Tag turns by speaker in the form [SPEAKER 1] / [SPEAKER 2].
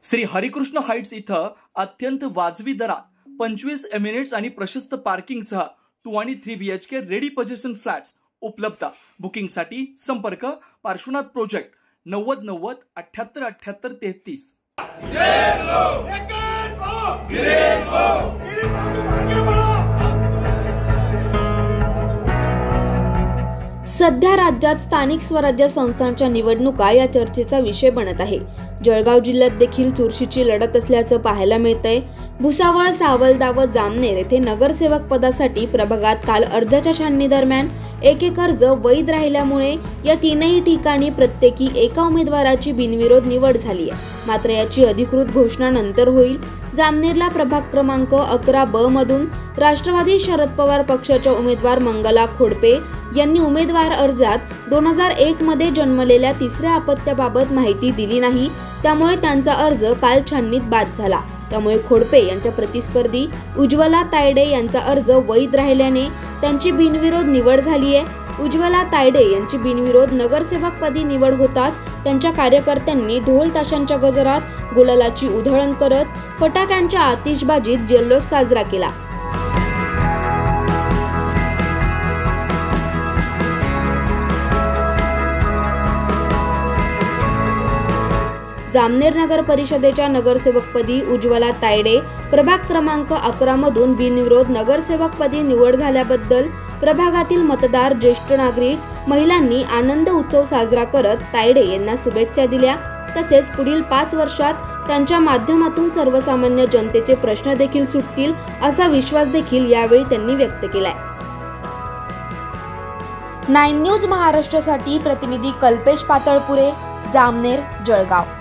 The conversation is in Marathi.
[SPEAKER 1] श्री हरिकृष्ण हाइट्स इथं अत्यंत वाजवी दरात 25 एमिनेट्स आणि प्रशस्त पार्किंगसह 2 आणि 3 BHK रेडी पोझिशन फ्लॅट्स उपलब्ध। बुकिंगसाठी संपर्क पार्श्वनाथ प्रोजेक्ट 90 90 78 78 33।
[SPEAKER 2] सध्या राज्यात स्थानिक स्वराज्य संस्थांच्या निवडणुका या चर्चेचा विषय बनत आहे। जळगाव जिल्ह्यात देखील चुरशीची लढत असल्याचं पाहायला मिळतंय। भुसावळ, सावलदा व जामनेर येथे नगरसेवक पदासाठी प्रभागात काल अर्जाच्या छाननी दरम्यान एक अर्ज वैध राहिल्यामुळे या तीनही ठिकाणी प्रत्येकी एका उमेदवाराची बिनविरोध निवड झाली आहे। मात्र याची अधिकृत घोषणा नंतर होईल। जामनेरला प्रभाग क्रमांक 11B मधून राष्ट्रवादी शरद पवार पक्षाच्या उमेदवार मंगला खोडपे यांनी उमेदवार अर्जात 2001 मध्ये जन्मलेल्या तिसऱ्या अपत्याबाबत माहिती दिली नाही, त्यामुळे त्यांचा अर्ज काल छाननीत बाद झाला। त्यामुळे खोडपे यांच्या प्रतिस्पर्धी उज्ज्वला तायडे यांचा अर्ज वैध राहिल्याने त्यांची बिनविरोध निवड झाली आहे। उज्ज्वला तायडे यांची बिनविरोध नगरसेवकपदी निवड होताच त्यांच्या कार्यकर्त्यांनी ढोल ताशांच्या गजरात गुलालाची उधळण करत फटाक्यांच्या आतिषबाजीत जल्लोष साजरा केला। जामनेर नगर परिषदेच्या नगरसेवकपदी उज्ज्वला तायडे प्रभाग क्रमांक 11 मधून बिनविरोध नगरसेवकपदी निवड झाल्याबद्दल प्रभागातील मतदार, ज्येष्ठ नागरिक, महिलांनी आनंद उत्सव साजरा करत तायडे यांना शुभेच्छा दिल्या। तसेच पुढील 5 वर्षात त्यांच्या माध्यमातून सर्वसामान्य जनतेचे प्रश्न देखील सुटतील असा विश्वास देखील यावेळी त्यांनी व्यक्त केलाय। 9 न्यूज महाराष्ट्रासाठी प्रतिनिधी कल्पेश पातळपुरे, जामनेर, जळगाव।